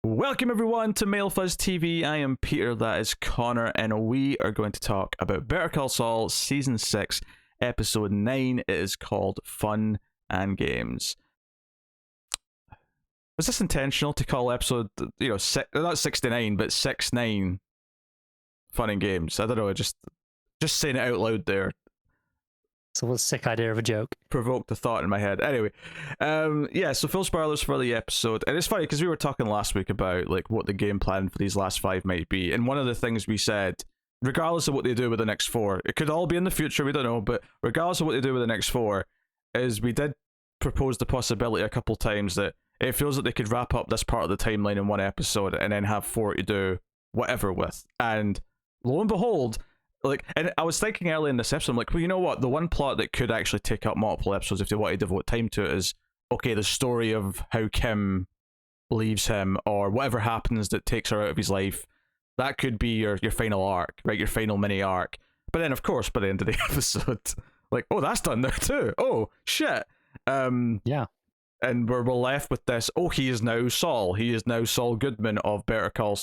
Welcome everyone to Male Fuzz TV. I am Peter, that is Connor, and we are going to talk about Better Call Saul Season 6, Episode 9. It is called Fun and Games. Was this intentional to call episode, not 69, but 6-9 Fun and Games? I don't know, just saying it out loud there. So a sick idea of a joke. Provoked a thought in my head. Anyway, so full spoilers for the episode. And it's funny because we were talking last week about like what the game plan for these last 5 might be. And one of the things we said, regardless of what they do with the next 4, it could all be in the future, we don't know, but regardless of what they do with the next 4, is we did propose the possibility a couple times that it feels that they could wrap up this part of the timeline in one episode and then have 4 to do whatever with. And lo and behold, and I was thinking early in this episode, I'm like, well, you know what? The one plot that could actually take up multiple episodes if they want to devote time to it is, okay, the story of how Kim leaves him or whatever happens that takes her out of his life. That could be your final arc, right? Your final mini arc. But then, of course, by the end of the episode, like, oh, that's done now too. Oh, shit. Yeah. And we're left with this, oh, he is now Saul. He is now Saul Goodman of Better Call,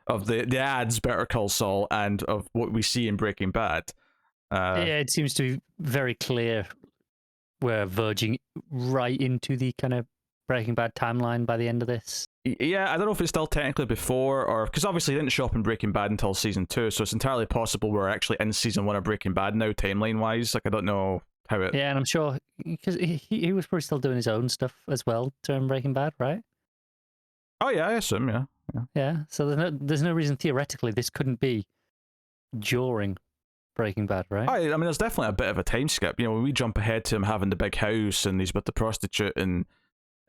of the ads Better Call Saul and of what we see in Breaking Bad. Yeah, it seems to be very clear we're verging right into the kind of Breaking Bad timeline by the end of this. Yeah, I don't know if it's still technically before or... Because obviously it didn't show up in Breaking Bad until Season 2, so it's entirely possible we're actually in Season 1 of Breaking Bad now, timeline-wise. Like, I don't know how it... Yeah, and I'm sure... Because he was probably still doing his own stuff as well during Breaking Bad, right? Oh, yeah, I assume, yeah. Yeah, so there's no reason theoretically this couldn't be during Breaking Bad, right? I mean, there's definitely a bit of a time skip. You know, when we jump ahead to him having the big house and he's with the prostitute and,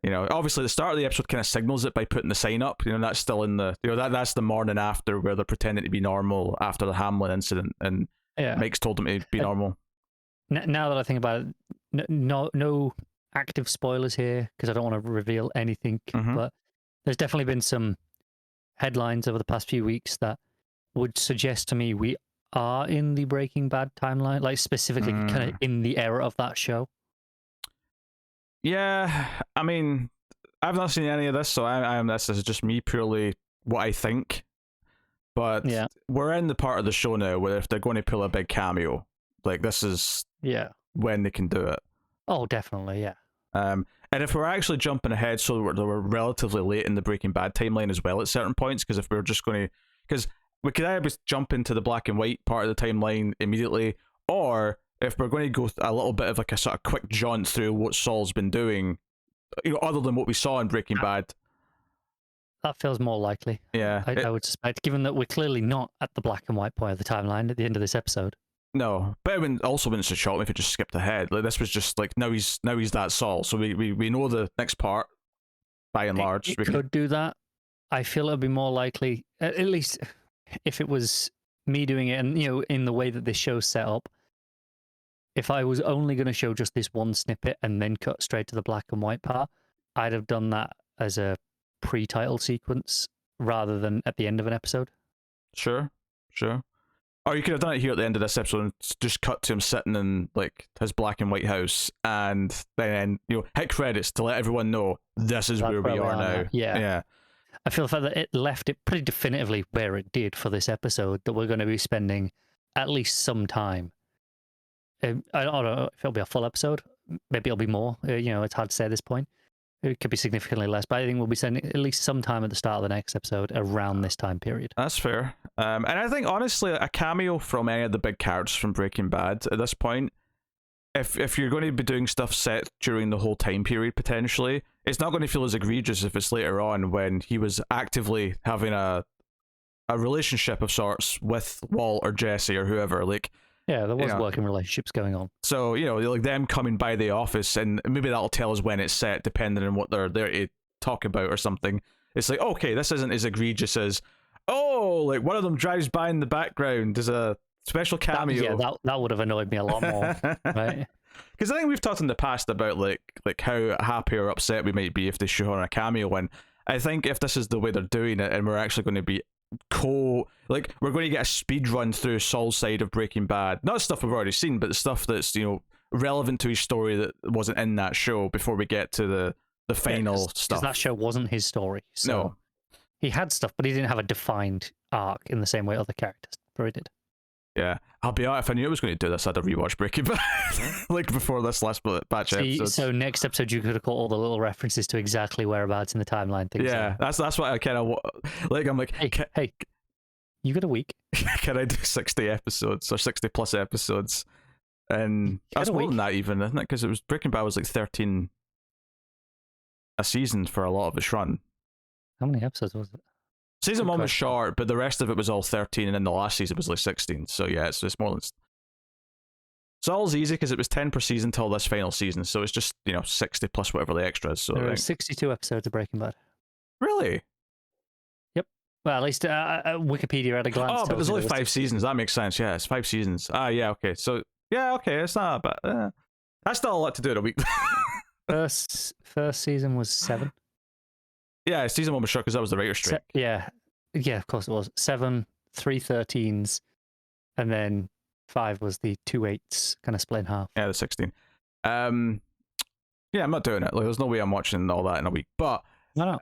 you know, obviously the start of the episode kind of signals it by putting the sign up. You know, that's still in the, that's the morning after where they're pretending to be normal after the Hamlin incident and Mike's told them to be normal. Now that I think about it, no active spoilers here because I don't want to reveal anything, but there's definitely been some headlines over the past few weeks that would suggest to me we are in the Breaking Bad timeline, like specifically kind of in the era of that show. Yeah, I mean, I've not seen any of this, so this is just me purely what I think. But we're in the part of the show now where if they're going to pull a big cameo, like this is when they can do it. Oh, definitely, yeah. And if we're actually jumping ahead, so we're relatively late in the Breaking Bad timeline as well at certain points, because if we're just going to, because we could either jump into the black and white part of the timeline immediately, or if we're going to go a little bit of like a sort of quick jaunt through what Saul's been doing, other than what we saw in Breaking Bad. That feels more likely. Yeah. I would suspect, given that we're clearly not at the black and white point of the timeline at the end of this episode. No, but it wouldn't shock me if it just skipped ahead. Like this was just like now he's that Saul, so we know the next part by and large. It could do that. I feel it would be more likely, at least if it was me doing it, and in the way that this show's set up. If I was only going to show just this one snippet and then cut straight to the black and white part, I'd have done that as a pre-title sequence rather than at the end of an episode. Sure. Or you could have done it here at the end of this episode and just cut to him sitting in like his black and white house and then hit credits to let everyone know this is where we are now. Yeah. I feel the fact that it left it pretty definitively where it did for this episode, that we're going to be spending at least some time. I don't know if it'll be a full episode. Maybe it'll be more. It's hard to say at this point. It could be significantly less, but I think we'll be spending at least some time at the start of the next episode around this time period. That's fair. And I think, honestly, a cameo from any of the big characters from Breaking Bad at this point, if you're going to be doing stuff set during the whole time period, potentially, it's not going to feel as egregious if it's later on when he was actively having a relationship of sorts with Walt or Jesse or whoever. Like, yeah, there was working relationships going on. So, like them coming by the office, and maybe that'll tell us when it's set, depending on what they're there to talk about or something. It's like, okay, this isn't as egregious as, like one of them drives by in the background. There's a special cameo. That would have annoyed me a lot more, right? Because I think we've talked in the past about like how happy or upset we might be if they show on a cameo. And I think if this is the way they're doing it, and we're actually going to be we're going to get a speed run through Saul's side of Breaking Bad, not stuff we've already seen, but the stuff that's relevant to his story that wasn't in that show before we get to the final stuff. Because that show wasn't his story. So. No, he had stuff, but he didn't have a defined arc in the same way other characters probably did. Yeah, I'll be honest. If I knew I was going to do this, I'd have rewatched Breaking Bad like before this last batch of episodes. So next episode, you could have caught all the little references to exactly whereabouts in the timeline. Things yeah, that's what I kind of like. I'm like, hey, you got a week? Can I do 60 episodes or 60 plus episodes? And that's more than that, even, isn't it? Because it was Breaking Bad was like 13 a season for a lot of its run. How many episodes was it? Season 1 was short, but the rest of it was all 13, and then the last season was like 16. So yeah, it's more than. Saul's easy because it was 10 per season till this final season, so it's just 60 plus whatever the extras. So there were 62 episodes of Breaking Bad. Really? Yep. Well, at least Wikipedia at a glance. Oh, but there's only 5 seasons. That makes sense. Yeah, it's 5 seasons. Ah, yeah, okay. So yeah, okay, it's not bad. That's still a lot to do in a week. First season was 7. Yeah, season 1 was short because that was the writer's strike. Yeah, of course it was 7, 3 13s, and then 5 was the 2 8s, kind of split in half. Yeah, the 16. Yeah, I'm not doing it. Like, there's no way I'm watching all that in a week. But no,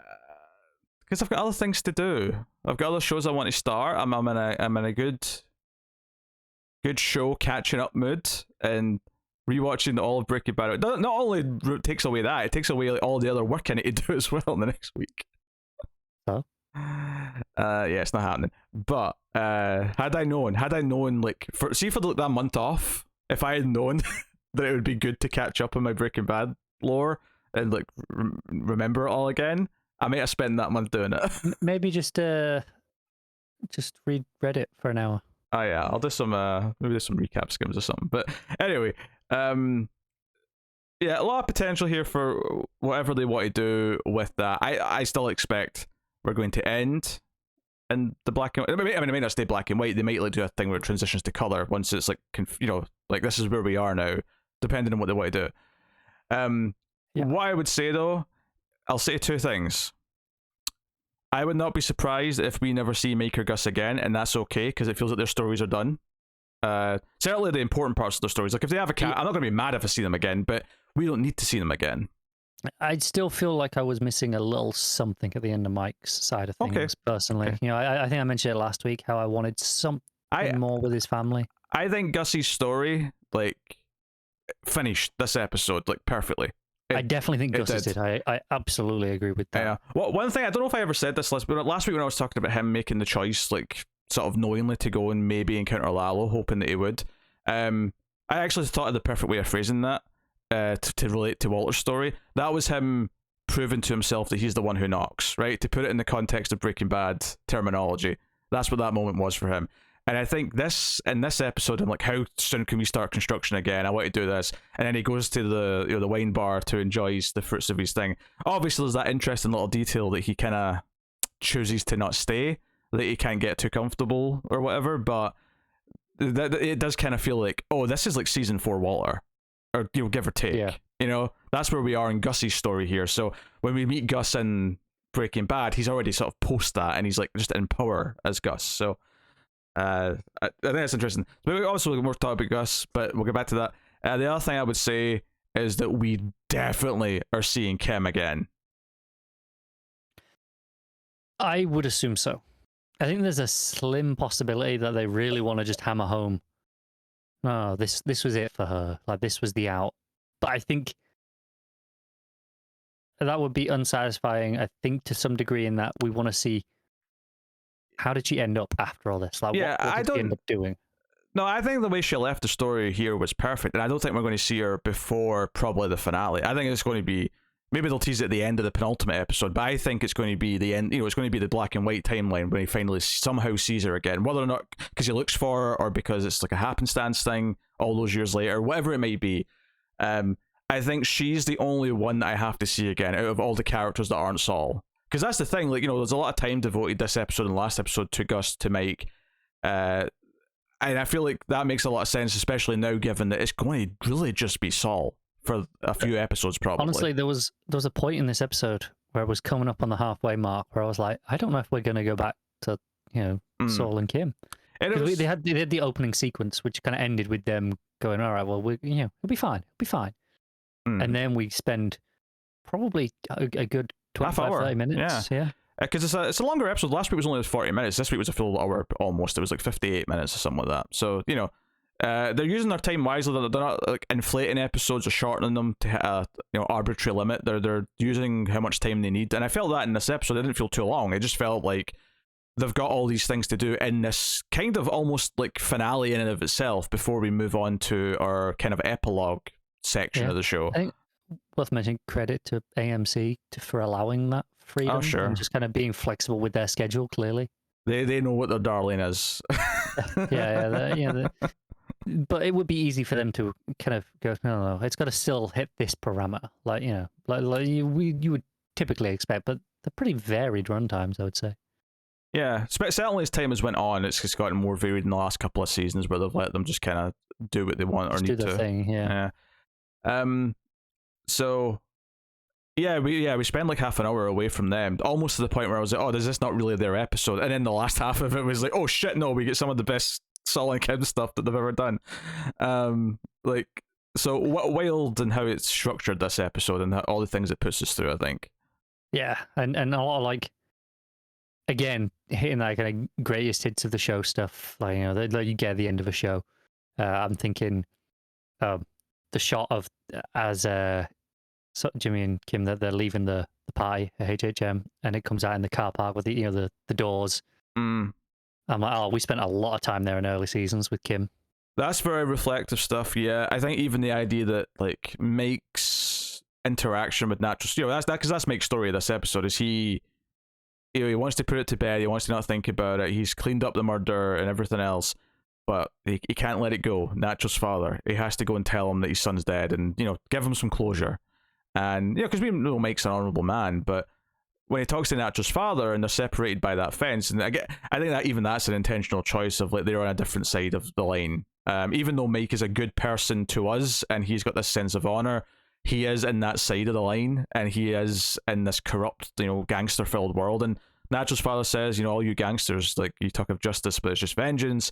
because I've got other things to do. I've got other shows I want to start. I'm in a good show catching up mood, and rewatching all of Breaking Bad. Not only takes away that, it takes away all the other work I need to do as well in the next week. Oh. Yeah, it's not happening. But had I known, like, for that month off, if I had known that it would be good to catch up on my Breaking Bad lore and like remember it all again, I might have spent that month doing it. Maybe just read Reddit for an hour. Oh yeah, I'll do some maybe there's some recap skims or something. But anyway, yeah, a lot of potential here for whatever they want to do with that. I still expect we're going to end in the black and white. I mean, it may not stay black and white. They might like do a thing where it transitions to color once it's like like this is where we are now, depending on what they want to do. What I would say though, I'll say 2 things. I would not be surprised if we never see Maker Gus again, and that's okay because it feels like their stories are done. Certainly the important parts of their stories. Like if they have a cat, I'm not going to be mad if I see them again, but we don't need to see them again. I'd still feel like I was missing a little something at the end of Mike's side of things, personally. Okay. I think I mentioned it last week how I wanted something more with his family. I think Gussie's story, like, finished this episode, like, perfectly. I definitely think Gus did. I absolutely agree with that. Yeah. Well, one thing, I don't know if I ever said this last week when I was talking about him making the choice, like, sort of knowingly to go and maybe encounter Lalo, hoping that he would. I actually thought of the perfect way of phrasing that. To relate to Walter's story, that was him proving to himself that he's the one who knocks, right? To put it in the context of Breaking Bad terminology, that's what that moment was for him. And I think in this episode, I'm like, how soon can we start construction again? I want to do this. And then he goes to the wine bar to enjoy the fruits of his thing. Obviously, there's that interesting little detail that he kind of chooses to not stay, that he can't get too comfortable or whatever. But it does kind of feel like, oh, this is like season 4 Walter. Or give or take. Yeah. That's where we are in Gussie's story here. So when we meet Gus in Breaking Bad, he's already sort of post that, and he's like just in power as Gus. So I think that's interesting. But we also more talk about Gus, but we'll get back to that. The other thing I would say is that we definitely are seeing Kim again. I would assume so. I think there's a slim possibility that they really want to just hammer home. No, this was it for her. Like, this was the out. But I think that would be unsatisfying, I think, to some degree, in that we want to see how did she end up after all this? Like, yeah, what did she end up doing? No, I think the way she left the story here was perfect, and I don't think we're going to see her before probably the finale. I think it's going to be, maybe they'll tease it at the end of the penultimate episode, but I think it's going to be the end. It's going to be the black and white timeline when he finally somehow sees her again, whether or not because he looks for her or because it's like a happenstance thing all those years later, whatever it may be. I think she's the only one that I have to see again out of all the characters that aren't Saul, because that's the thing. Like, there's a lot of time devoted this episode and last episode to Gus, to Mike, and I feel like that makes a lot of sense, especially now given that it's going to really just be Saul for a few episodes, probably. Honestly, there was a point in this episode where it was coming up on the halfway mark where I was like, I don't know if we're going to go back to Saul and Kim. They had the opening sequence, which kind of ended with them going, all right, well, it'll be fine, and then we spend probably a good 25, 30 minutes. Yeah. Because it's a longer episode. Last week was only 40 minutes. This week was a full hour almost. It was like 58 minutes or something like that. So, they're using their time wisely. They're not like inflating episodes or shortening them to hit a arbitrary limit. They're using how much time they need. And I felt that in this episode. It didn't feel too long. It just felt like they've got all these things to do in this kind of almost like finale in and of itself before we move on to our kind of epilogue section of the show. I think worth mentioning credit to AMC for allowing that freedom and just kind of being flexible with their schedule. Clearly, they know what their darling is. But it would be easy for them to kind of go, no, it's got to still hit this parameter, like you would typically expect. But they're pretty varied runtimes, I would say. Yeah, certainly as time has went on, it's just gotten more varied in the last couple of seasons where they've let them just kind of do what they want or need to. Thing, yeah. So we spend like half an hour away from them, almost to the point where I was like, oh, is this not really their episode? And then the last half of it was like, oh shit, no, we get some of the best Saul and Kim stuff that they've ever done. So what wild and how it's structured this episode and all the things it puts us through, I think. Yeah, and a lot of like, again, hitting that kind of greatest hits of the show stuff, like you get at the end of a show. I'm thinking, the shot of as Jimmy and Kim that they're leaving the party at HHM, and it comes out in the car park with the doors. I'm like, oh, we spent a lot of time there in early seasons with Kim. That's very reflective stuff. Yeah, I think even the idea that like Mike's interaction with natural, that's Mike's story of this episode. Is he wants to put it to bed. He wants to not think about it. He's cleaned up the murder and everything else, but he can't let it go. Natural's father. He has to go and tell him that his son's dead, and give him some closure. And because we know Mike's an honorable man, but when he talks to Natural's father and they're separated by that fence, and I think that's an intentional choice of like they're on a different side of the line. Even though Mike is a good person to us and he's got this sense of honor, he is in that side of the line, and he is in this corrupt, gangster-filled world. And Natural's father says, all you gangsters, like, you talk of justice, but it's just vengeance.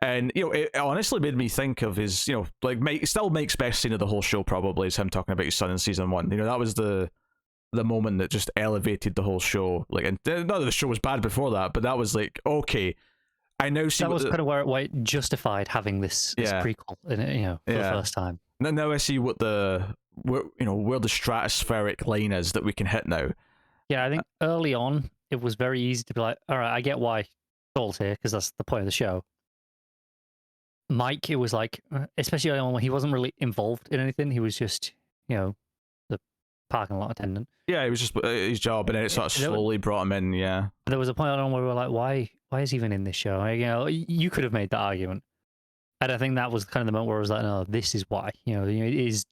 And it honestly made me think of his, Mike, still Mike's best scene of the whole show probably is him talking about his son in season 1. That was the moment that just elevated the whole show. Like, and not that the show was bad before that, but that was like, okay, I now see. That was kind of where it justified having this prequel, for the first time. Now I see where the stratospheric line is that we can hit now. Yeah, I think early on it was very easy to be like, all right, I get why Saul's here because that's the point of the show. Mike, it was like, especially early on when he wasn't really involved in anything. He was just, the parking lot attendant. Yeah, it was just his job, and then it sort of slowly brought him in. Yeah, there was a point on where we were like, why is he even in this show? Like, you could have made that argument, and I think that was kind of the moment where I was like, no, this is why. It is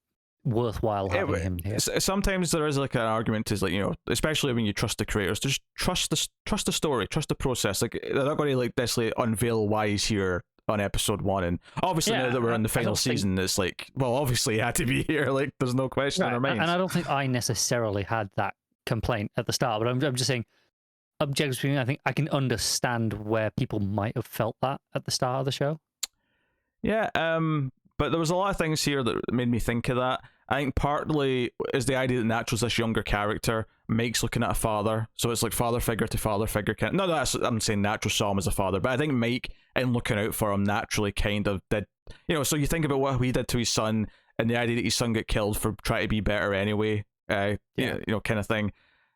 worthwhile having him here. Sometimes there is like an argument to like, especially when you trust the creators, just trust the story, trust the process. Like, they're not going to like necessarily unveil why he's here on episode 1, and obviously now that we're in the final season, it's like, well, obviously he had to be here. Like, there's no question in our minds. And I don't think I necessarily had that complaint at the start, but I'm just saying, objectively speaking, I think I can understand where people might have felt that at the start of the show. Yeah, but there was a lot of things here that made me think of that. I think partly is the idea that Natural's this younger character, Mike's looking at a father, so it's like father figure to father figure. I'm saying Natural saw him as a father, but I think Mike, in looking out for him, naturally kind of did. So you think about what he did to his son, and the idea that his son got killed for trying to be better anyway, kind of thing.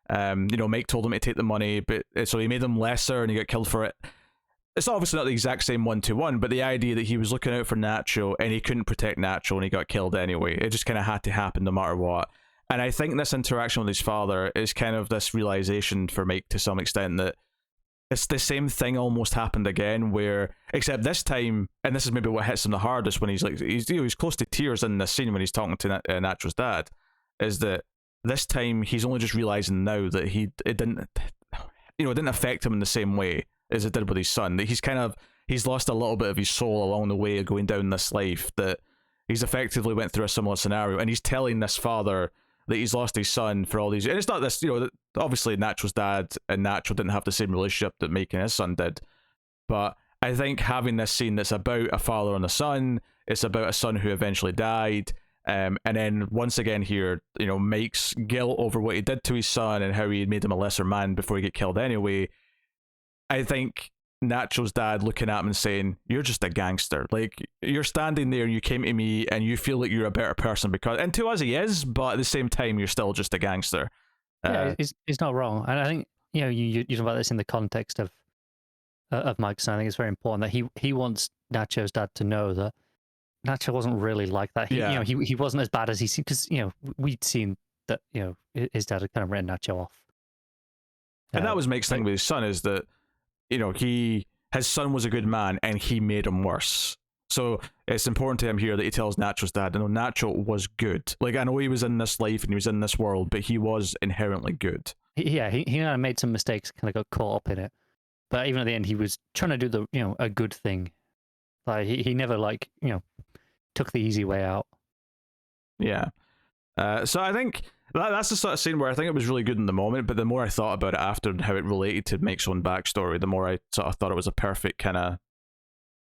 Mike told him to take the money, but so he made him lesser, and he got killed for it. It's obviously not the exact same 1-to-1, but the idea that he was looking out for Nacho and he couldn't protect Nacho and he got killed anyway. It just kind of had to happen no matter what. And I think this interaction with his father is kind of this realization for Mike to some extent that it's the same thing almost happened again, where, except this time, and this is maybe what hits him the hardest when he's close to tears in this scene when he's talking to Nacho's dad, is that this time he's only just realizing now that it didn't affect him in the same way as it did with his son. That he's lost a little bit of his soul along the way of going down this life, that he's effectively went through a similar scenario, and he's telling this father that he's lost his son for all these, and it's not this, obviously Natural's dad and Natural didn't have the same relationship that Mike and his son did, but I think having this scene that's about a father and a son, it's about a son who eventually died, And then once again here, Mike's guilt over what he did to his son and how he made him a lesser man before he get killed anyway. I think Nacho's dad looking at him and saying, "You're just a gangster. Like, you're standing there and you came to me and you feel like you're a better person because," and to us he is, but at the same time you're still just a gangster. Yeah, he's not wrong, and I think you talk about this in the context of Mike's son. I think it's very important that he wants Nacho's dad to know that Nacho wasn't really like that. He wasn't as bad as he seemed, because we'd seen that his dad had kind of written Nacho off, and that was Mike's thing with his son, is that his son was a good man and he made him worse. So it's important to him here that he tells Nacho's dad, "No, Nacho was good. Like, I know he was in this life and he was in this world, but he was inherently good." He kind of made some mistakes, kind of got caught up in it, but even at the end, he was trying to do the a good thing. Like, he never took the easy way out. Yeah. So I think that's the sort of scene where I think it was really good in the moment, but the more I thought about it after and how it related to Mike's own backstory, the more I sort of thought it was a perfect kind of,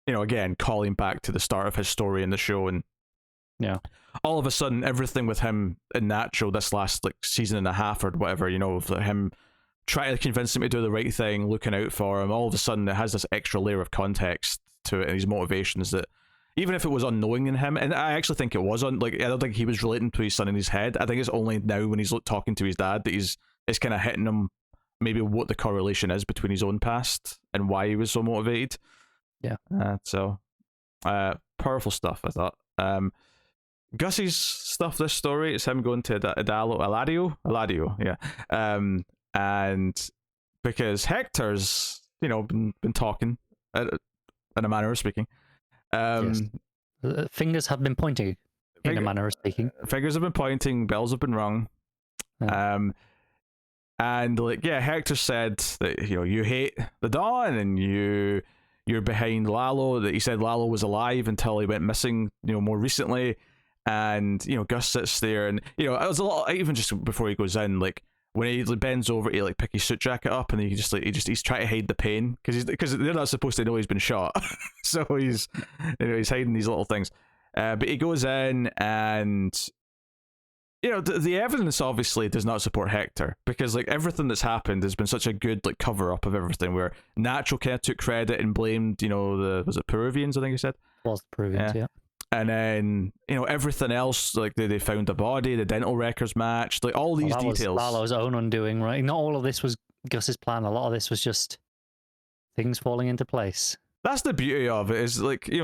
again, calling back to the start of his story in the show. And all of a sudden, everything with him and Nacho this last season and a half or whatever, of him trying to convince him to do the right thing, looking out for him, all of a sudden it has this extra layer of context to it and his motivations that, even if it was unknowing in him, and I actually think it was I don't think he was relating to his son in his head. I think it's only now when he's talking to his dad that it's kind of hitting him maybe what the correlation is between his own past and why he was so motivated. Yeah. So powerful stuff, I thought. Gus's stuff, this story, is him going to Eladio, yeah. And because Hector's, been talking in a manner of speaking. Yes. Fingers have been pointing in a manner of speaking. Fingers have been pointing, bells have been rung. Yeah. And Hector said that you hate the Dawn and you're behind Lalo, that he said Lalo was alive until he went missing, more recently. And Gus sits there, and it was a lot, even just before he goes in, when he bends over to pick his suit jacket up, and he's trying to hide the pain because they're not supposed to know he's been shot, so he's hiding these little things. But he goes in, and the evidence obviously does not support Hector, because everything that's happened has been such a good cover up of everything, where Nacho kind of took credit and blamed was it Peruvians, I think he said? It was the Peruvians, yeah. And then, everything else, they found a body, the dental records matched, all these details. Was Lalo's own undoing, right? Not all of this was Gus's plan. A lot of this was just things falling into place. That's the beauty of it, is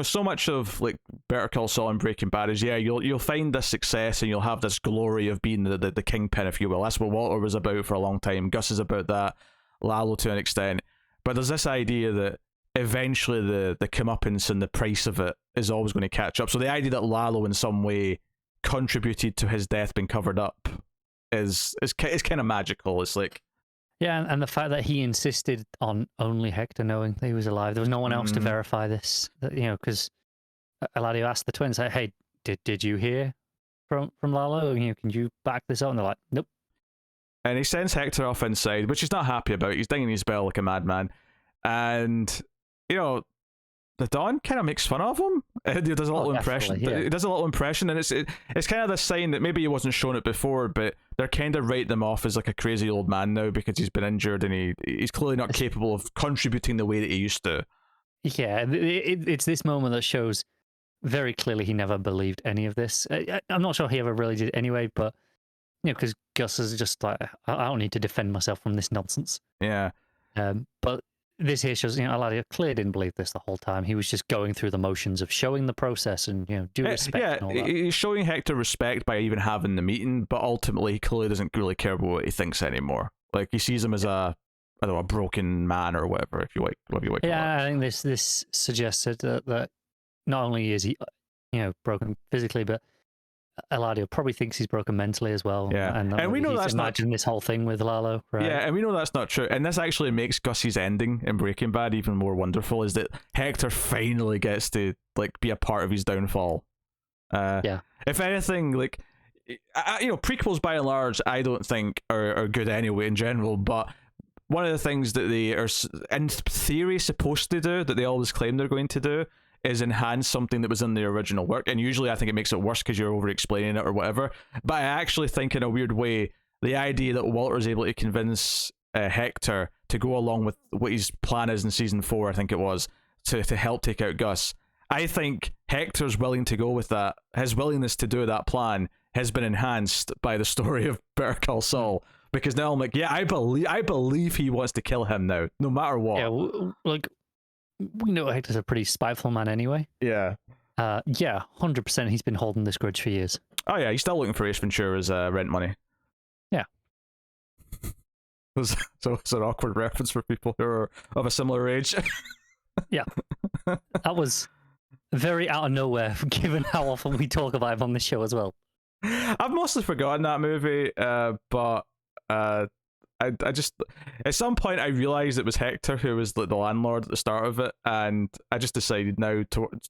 so much of Better Call Saul and Breaking Bad is, you'll find this success and you'll have this glory of being the kingpin, if you will. That's what Walter was about for a long time. Gus is about that, Lalo to an extent. But there's this idea that eventually the comeuppance and the price of it is always going to catch up. So the idea that Lalo in some way contributed to his death being covered up is kind of magical. It's and the fact that he insisted on only Hector knowing that he was alive. There was no one else to verify this. Because Eladio asked the twins, "Hey, did you hear from Lalo? Can you back this up?" And they're like, "Nope." And he sends Hector off inside, which he's not happy about. He's dinging his bell like a madman, and the Don kind of makes fun of him. He does a little impression. Yeah. It does a little impression, and it's kind of the sign that maybe he wasn't shown it before, but they're kind of writing him off as a crazy old man now because he's been injured and he's clearly not capable of contributing the way that he used to. Yeah, it's this moment that shows very clearly he never believed any of this. I'm not sure he ever really did anyway, but because Gus is just I don't need to defend myself from this nonsense. Yeah. But this here shows, Eladio clearly didn't believe this the whole time. He was just going through the motions of showing the process and, due respect. Yeah, and all that. He's showing Hector respect by even having the meeting, but ultimately he clearly doesn't really care about what he thinks anymore. He sees him as a broken man or whatever, if you like. Yeah, I think this suggested that not only is he, broken physically, but Eladio probably thinks he's broken mentally as well. Yeah, and we know that's not this whole thing with Lalo, right? Yeah, and we know that's not true. And this actually makes Gus's ending in Breaking Bad even more wonderful. Is that Hector finally gets to be a part of his downfall? Yeah. If anything, prequels by and large, I don't think are good anyway in general. But one of the things that they are in theory supposed to do, that they always claim they're going to do, is enhance something that was in the original work. And usually I think it makes it worse because you're over explaining it or whatever. But I actually think in a weird way, the idea that Walter is able to convince Hector to go along with what his plan is in season 4, I think it was, to help take out Gus. I think Hector's willing to go with that. His willingness to do that plan has been enhanced by the story of Better Call Saul. Because now I'm like, yeah, I believe he wants to kill him now, no matter what. Yeah, like, we know Hector's a pretty spiteful man anyway. Yeah. Yeah, 100% he's been holding this grudge for years. Oh yeah, he's still looking for Ace Ventura's rent money. Yeah. So it's an awkward reference for people who are of a similar age. Yeah. That was very out of nowhere, given how often we talk about him on this show as well. I've mostly forgotten that movie, but I just, at some point I realized it was Hector who was the landlord at the start of it, and I just decided now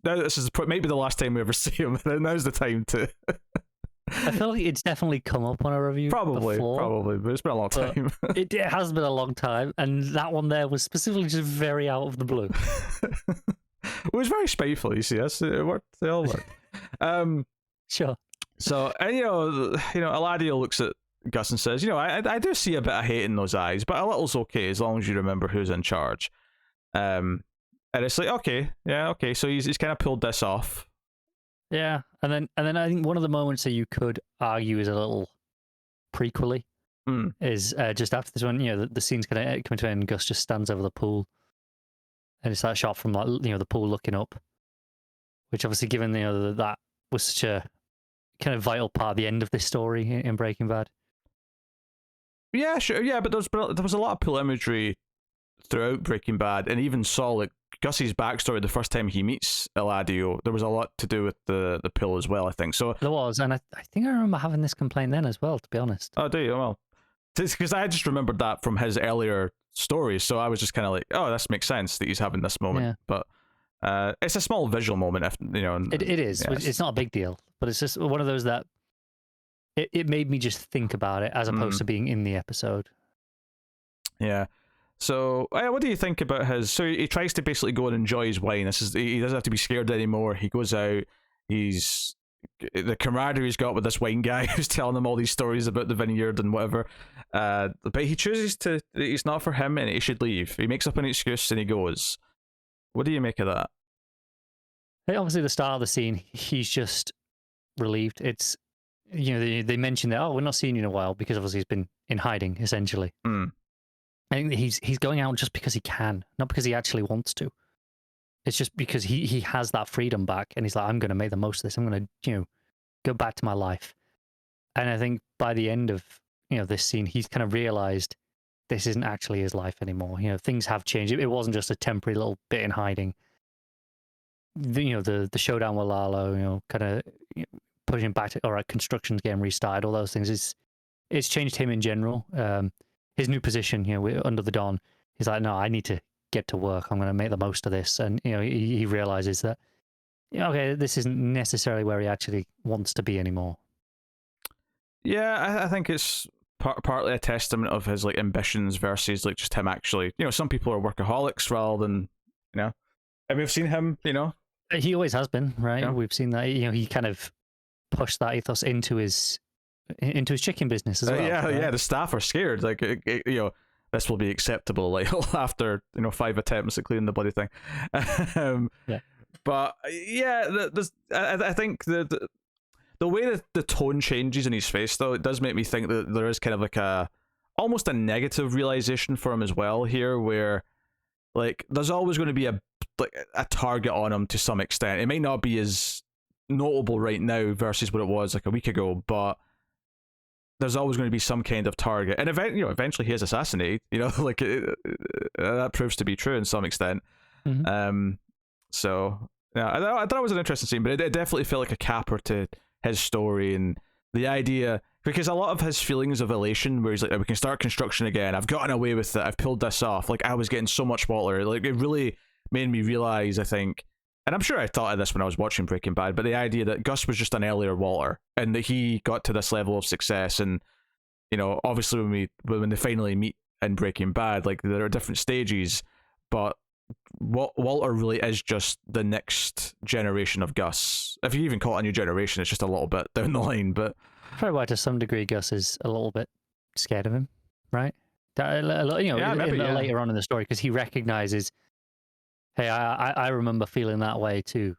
this is maybe the last time we ever see him. Now's the time to. I feel like it's definitely come up on a review probably, before, but it's been a long time. it has been a long time, and that one there was specifically just very out of the blue. It was very spiteful, you see. It worked. They all worked. Sure. So, and Eladio looks at Gus and says, I do see a bit of hate in those eyes, but a little's okay as long as you remember who's in charge. And it's like, okay, so he's kind of pulled this off. Yeah, and then I think one of the moments that you could argue is a little prequely is just after this one. The scene's kind of coming to an end. Gus just stands over the pool, and it's that shot from the pool looking up, which obviously, given that was such a kind of vital part of the end of this story in Breaking Bad. Yeah, sure. Yeah, but there was a lot of pool imagery throughout Breaking Bad, and even Saul, like Gus's backstory, the first time he meets Eladio, there was a lot to do with the pill as well, I think. So there was, and I think I remember having this complaint then as well, to be honest. Oh, do you? Well, because I just remembered that from his earlier stories, so I was just kind of like, oh, this makes sense that he's having this moment. Yeah. But it's a small visual moment, It is. Yeah, it's not a big deal, but it's just one of those that it made me just think about it as opposed to being in the episode. Yeah. So, what do you think about his? So he tries to basically go and enjoy his wine. He doesn't have to be scared anymore. He goes out. He's the camaraderie he's got with this wine guy who's telling him all these stories about the vineyard and whatever. But he chooses to. It's not for him, and he should leave. He makes up an excuse and he goes. What do you make of that? Obviously, the start of the scene, he's just relieved. It's they mentioned that we're not seeing you in a while because obviously he's been in hiding essentially. I think he's going out just because he can, not because he actually wants to. It's just because he has that freedom back, and he's like, I'm going to make the most of this. I'm going to, go back to my life. And I think by the end of this scene, he's kind of realized this isn't actually his life anymore. Things have changed. It wasn't just a temporary little bit in hiding. The showdown with Lalo, kind of pushing back to all right, construction's getting restarted. All those things it's changed him in general. His new position, under the Don, he's like, no, I need to get to work. I'm going to make the most of this. And, he realizes that, okay, this isn't necessarily where he actually wants to be anymore. Yeah, I think it's partly a testament of his, ambitions versus, just him actually, some people are workaholics rather than, and we've seen him, He always has been, right? Yeah. We've seen that, he kind of pushed that ethos into his chicken business as well. Yeah, the staff are scared. This will be acceptable. After 5 attempts at cleaning the bloody thing. Yeah. But yeah, I think the way that the tone changes in his face, though, it does make me think that there is kind of almost a negative realization for him as well here, where there's always going to be a target on him to some extent. It may not be as notable right now versus what it was a week ago, but there's always going to be some kind of target, and eventually he is assassinated. That proves to be true in some extent. Mm-hmm. So yeah, I thought it was an interesting scene, but it definitely felt like a capper to his story and the idea, because a lot of his feelings of elation, where he's like, we can start construction again. I've gotten away with it. I've pulled this off. I was getting so much water. It really made me realize, I think. And I'm sure I thought of this when I was watching Breaking Bad, but the idea that Gus was just an earlier Walter, and that he got to this level of success, and obviously when they finally meet in Breaking Bad, there are different stages, but Walter really is just the next generation of Gus. If you even call it a new generation, it's just a little bit down the line. But probably why, to some degree, Gus is a little bit scared of him, right? Later on in the story, because he recognizes, hey, I remember feeling that way too.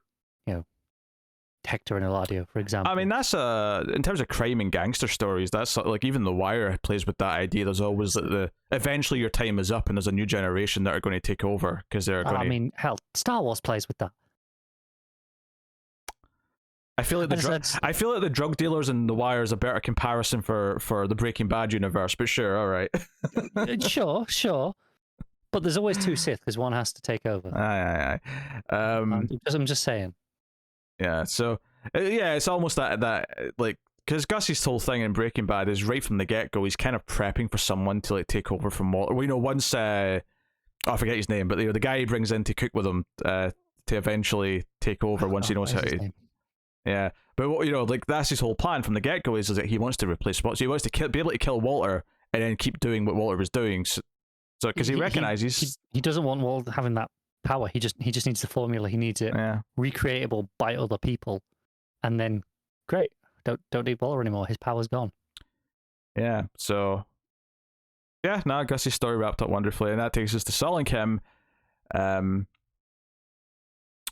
Hector and Eladio, for example. I mean, that's in terms of crime and gangster stories, that's like even The Wire plays with that idea. There's always eventually your time is up and there's a new generation that are going to take over because they're going to... I mean, hell, Star Wars plays with that. I feel like the drug dealers in The Wire is a better comparison for the Breaking Bad universe, but sure, all right. Sure. But there's always two Sith because one has to take over. Aye. I'm just saying. Yeah, so it's almost that like, because Gus's whole thing in Breaking Bad is right from the get-go, he's kind of prepping for someone to like take over from Walter. Well, once I forget his name, but the guy he brings in to cook with him to eventually take over once he knows how to. Yeah, but like that's his whole plan from the get-go is that he wants to replace Walter. So he wants to be able to kill Walter and then keep doing what Walter was doing. So because he recognizes he doesn't want Walter having that power. He just needs the formula. He needs it recreatable by other people, and then great. Don't need Walter anymore. His power's gone. Yeah. So now Gus's story wrapped up wonderfully, and that takes us to Saul and Kim,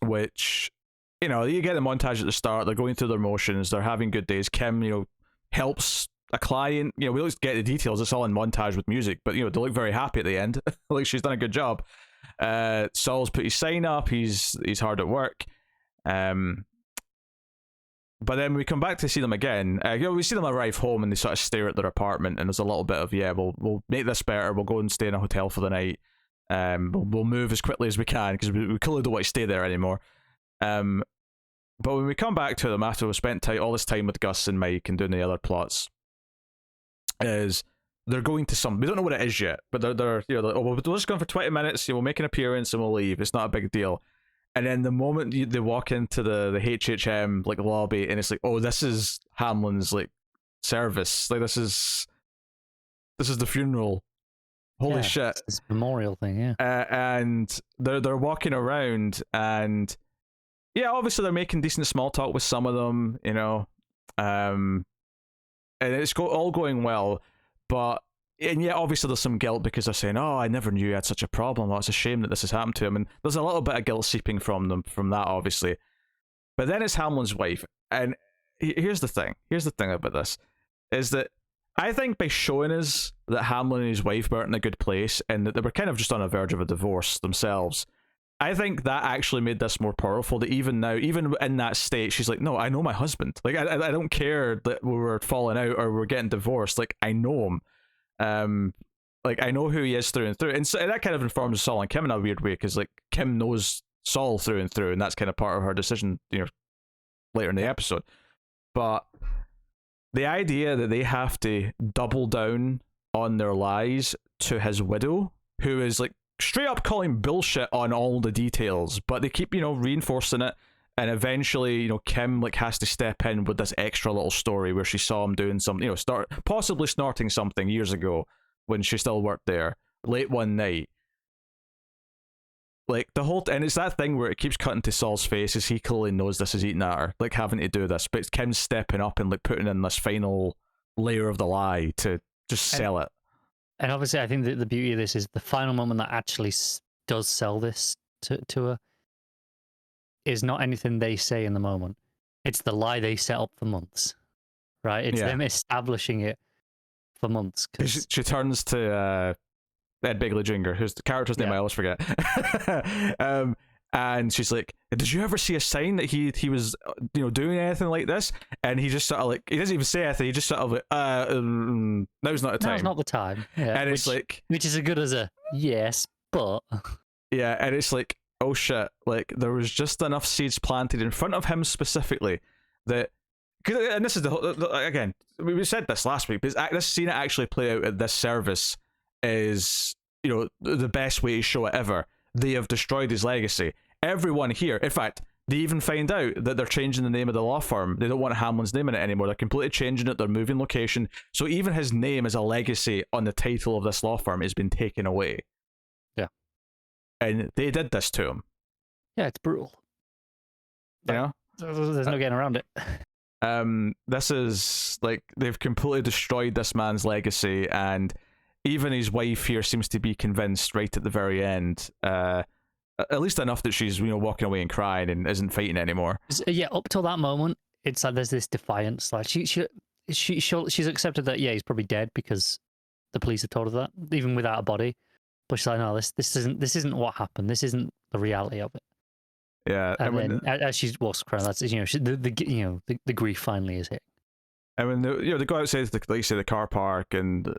which you get the montage at the start. They're going through their motions. They're having good days. Kim, helps a client. We always get the details. It's all in montage with music, but they look very happy at the end. Like she's done a good job. Saul's put his sign up. He's hard at work. But then we come back to see them again. We see them arrive home and they sort of stare at their apartment, and there's a little bit of we'll make this better. We'll go and stay in a hotel for the night. We'll move as quickly as we can because we clearly don't want to stay there anymore. But when we come back to them after we've spent all this time with Gus and Mike and doing the other plots, is they're going to we don't know what it is yet, but they're we're just going for 20 minutes. We'll make an appearance and we'll leave. It's not a big deal. And then the moment they walk into the HHM like lobby, and it's like, oh, this is Hamlin's like service. Like this is the funeral. Holy shit! It's a memorial thing, yeah. And they're walking around, and obviously they're making decent small talk with some of them, and it's all going well, but. And obviously there's some guilt because they're saying, oh, I never knew you had such a problem. Oh, it's a shame that this has happened to him. And there's a little bit of guilt seeping from them from that, obviously. But then it's Hamlin's wife. And here's the thing. Here's the thing about this. Is that I think by showing us that Hamlin and his wife weren't in a good place and that they were kind of just on the verge of a divorce themselves, I think that actually made this more powerful, that even now, even in that state, she's like, no, I know my husband. Like, I don't care that we were falling out or we're getting divorced. Like, I know him. Like I know who he is through and through, and so that kind of informs Saul and Kim in a weird way because like Kim knows Saul through and through, and that's kind of part of her decision, later in the episode. But the idea that they have to double down on their lies to his widow, who is like straight up calling bullshit on all the details, but they keep reinforcing it. And eventually, Kim like has to step in with this extra little story where she saw him doing some, possibly snorting something years ago when she still worked there, late one night. Like the whole, and it's that thing where it keeps cutting to Saul's face as he clearly knows this is eating at her, like having to do this, but it's Kim stepping up and like putting in this final layer of the lie to just sell it. And obviously, I think that the beauty of this is the final moment that actually does sell this to her. Is not anything they say in the moment. It's the lie they set up for months, right? It's them establishing it for months. She turns to Ed Bigley Jr., who's the character's name I always forget. And she's like, did you ever see a sign that he was doing anything like this? And he just sort of like, he doesn't even say anything, he just sort of like, now's not the time. Now's not the time. Yeah, and it's like, which is as good as a yes, but yeah, and it's like, oh shit, like there was just enough seeds planted in front of him specifically that, and this is again, we said this last week, but this scene actually play out at this service is, the best way to show it ever. They have destroyed his legacy. Everyone here, in fact, they even find out that they're changing the name of the law firm. They don't want Hamlin's name in it anymore. They're completely changing it. They're moving location. So even his name as a legacy on the title of this law firm has been taken away. Yeah. and they did this to him. Yeah, it's brutal. You know, there's no getting around it. This is like they've completely destroyed this man's legacy, and even his wife here seems to be convinced right at the very end. At least enough that she's walking away and crying and isn't fighting anymore. Yeah, up till that moment, it's like there's this defiance. Like she's accepted that he's probably dead because the police have told her that, even without a body. But she's like, no, this isn't what happened. This isn't the reality of it. Yeah, and then as she walks acround, that's the grief finally is hit. And when they go outside to the car park, and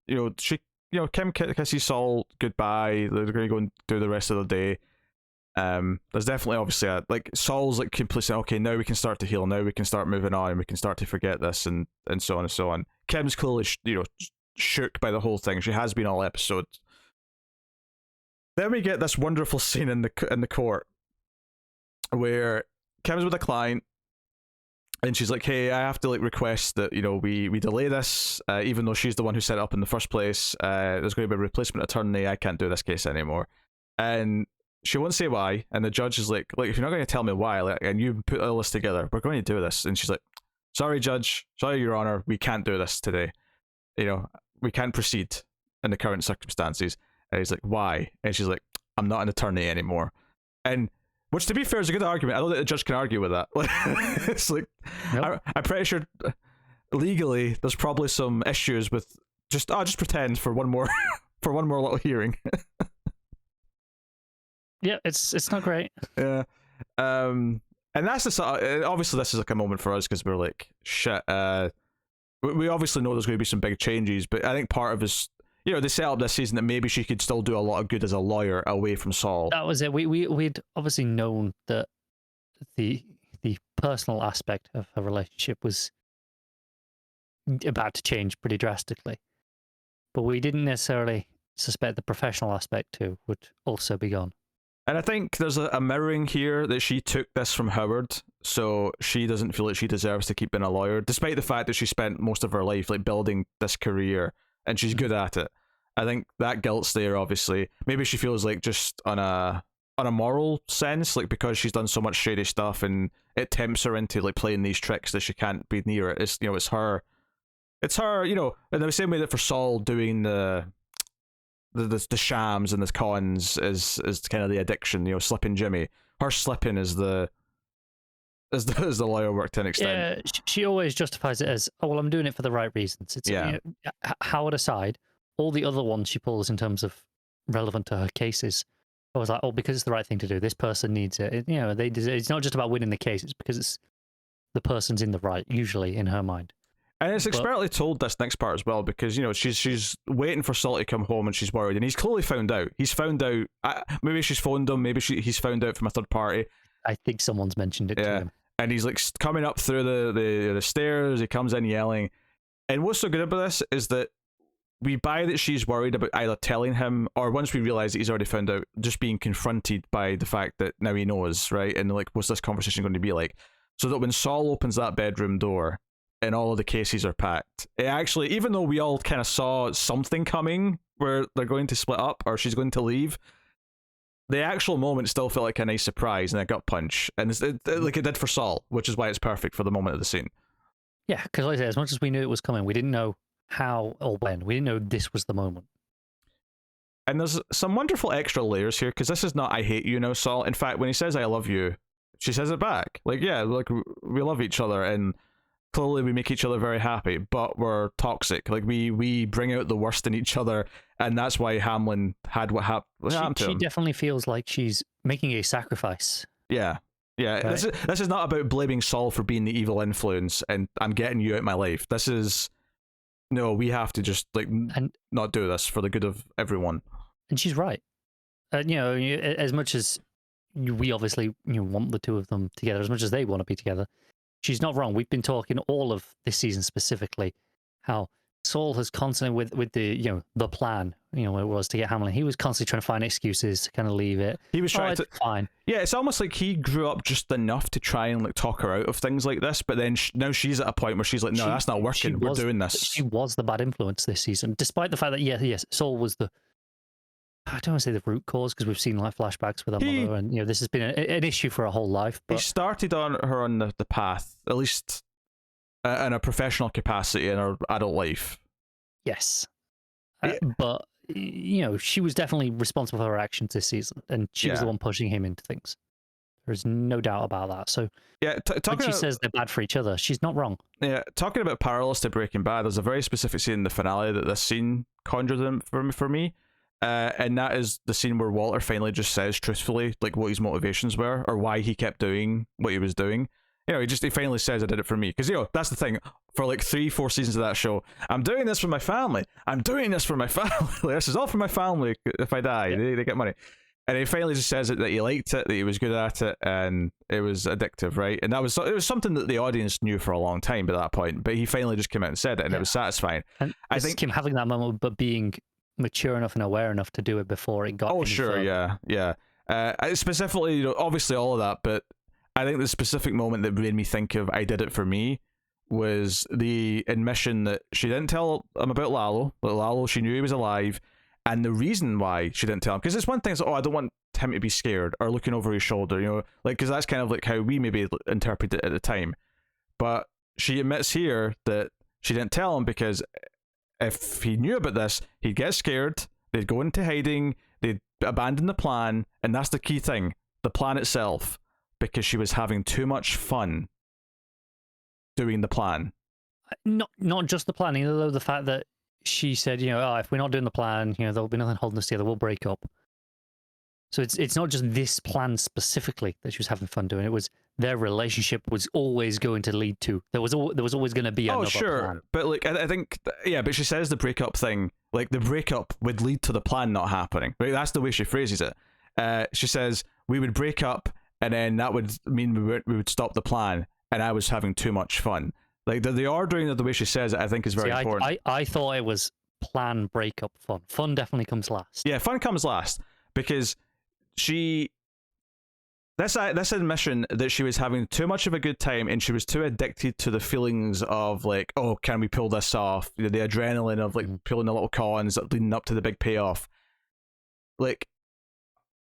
Kim kisses Saul goodbye. They're going to go and do the rest of the day. There's definitely obviously Saul's like completely saying, okay, now we can start to heal. Now we can start moving on. We can start to forget this, and so on and so on. Kim's clearly shook by the whole thing. She has been all episode. Then we get this wonderful scene in the court where Kim's with a client, and she's like, hey, I have to request that we delay this, even though she's the one who set it up in the first place. There's going to be a replacement attorney. I can't do this case anymore. And she won't say why, and the judge is like, if you're not going to tell me why, and you put all this together, we're going to do this. And she's like, sorry, judge, sorry, your honor, we can't do this today. We can't proceed in the current circumstances. And he's like, why? And she's like, I'm not an attorney anymore. And which, to be fair, is a good argument. I don't think the judge can argue with that. It's like, nope. I'm pretty sure legally there's probably some issues with just pretend for one more little hearing. Yeah, it's not great. Yeah, and that's the sort of, obviously this is like a moment for us because we're like, shit. We obviously know there's going to be some big changes, but I think part of us, they set up this season that maybe she could still do a lot of good as a lawyer away from Saul. That was it. We'd obviously known that the personal aspect of her relationship was about to change pretty drastically, but we didn't necessarily suspect the professional aspect too would also be gone. And I think there's a mirroring here that she took this from Howard, so she doesn't feel like she deserves to keep being a lawyer, despite the fact that she spent most of her life building this career, and she's good at it. I think that guilt's there, obviously. Maybe she feels like just on a moral sense, because she's done so much shady stuff, and it tempts her into playing these tricks that she can't be near it. It's her. It's her. In the same way that for Saul doing the shams and the cons is kind of the addiction, slipping Jimmy. Her slipping is the lawyer work to an extent. Yeah, she always justifies it as, oh, well, I'm doing it for the right reasons. It's Howard aside, all the other ones she pulls in terms of relevant to her cases, I was like, oh, because it's the right thing to do. This person needs it. It's not just about winning the case. It's because it's the person's in the right, usually in her mind. And it's expertly told, this next part as well, because she's waiting for Saul to come home, and she's worried, and he's clearly found out. He's found out. Maybe she's phoned him. Maybe he's found out from a third party. I think someone's mentioned it to him. And he's coming up through the stairs. He comes in yelling. And what's so good about this is that we buy that she's worried about either telling him, or once we realize that he's already found out, just being confronted by the fact that now he knows, right? And what's this conversation going to be like? So that when Saul opens that bedroom door, and all of the cases are packed, it actually, even though we all kind of saw something coming where they're going to split up or she's going to leave, the actual moment still felt like a nice surprise and a gut punch, and like it did for Saul, which is why it's perfect for the moment of the scene. Yeah, because like I said, as much as we knew it was coming, we didn't know how or when. We didn't know this was the moment. And there's some wonderful extra layers here, because this is not "I hate you" now, Saul. In fact, when he says "I love you," she says it back. We love each other, and clearly we make each other very happy, but we're toxic. We bring out the worst in each other, and that's why Hamlin had what happened to him. She definitely feels like she's making a sacrifice. Yeah. Right. This is not about blaming Saul for being the evil influence and I'm getting you out of my life. This is, no, we have to just not do this for the good of everyone. And she's right. As much as we obviously want the two of them together, as much as they want to be together, she's not wrong. We've been talking all of this season specifically how Saul has constantly with the plan, it was to get Hamlin. He was constantly trying to find excuses to kind of leave it. He was trying to fine. Yeah, it's almost like he grew up just enough to try and talk her out of things like this, but then now she's at a point where she's like, no, that's not working. We're doing this. She was the bad influence this season, despite the fact that yes, Saul was the I don't want to say the root cause because we've seen like flashbacks with her mother, and this has been an issue for her whole life. But he started on her on the path, at least in a professional capacity in her adult life. Yes, but she was definitely responsible for her actions this season, and she was the one pushing him into things. There's no doubt about that. So yeah, when she says they're bad for each other, she's not wrong. Yeah, talking about parallels to Breaking Bad, there's a very specific scene in the finale that this scene conjured them for me. And that is the scene where Walter finally just says truthfully like what his motivations were or why he kept doing what he was doing. He finally says I did it for me, because that's the thing, for like 3-4 seasons of that show, I'm doing this for my family, this is all for my family. If I die, they get money. And he finally just says it, that he liked it, that he was good at it, and it was addictive, right? And it was something that the audience knew for a long time by that point, but he finally just came out and said it, and it was satisfying. And I think him having that moment, but being mature enough and aware enough to do it before it got. Oh, sure, further. Yeah. Specifically, obviously all of that, but I think the specific moment that made me think of I did it for me was the admission that she didn't tell him about Lalo. But Lalo, she knew he was alive. And the reason why she didn't tell him, because it's one thing, it's, I don't want him to be scared or looking over his shoulder, because that's kind of like how we maybe interpreted it at the time. But she admits here that she didn't tell him because if he knew about this, he'd get scared, they'd go into hiding, they'd abandon the plan, and that's the key thing, the plan itself, because she was having too much fun doing the plan. Not just the plan, either, though. The fact that she said, if we're not doing the plan, there'll be nothing holding us together, we'll break up. So it's not just this plan specifically that she was having fun doing. It was their relationship was always going to lead to. There was always going to be another plan. But like I think but she says the breakup thing, like the breakup would lead to the plan not happening. Right? That's the way she phrases it. She says we would break up, and then that would mean we would stop the plan, and I was having too much fun. Like the ordering of the way she says it, I think is very important. I thought it was plan, breakup, fun. Fun definitely comes last. Yeah, fun comes last, because this admission that she was having too much of a good time and she was too addicted to the feelings of like, oh, can we pull this off? The adrenaline of like pulling the little cons leading up to the big payoff. Like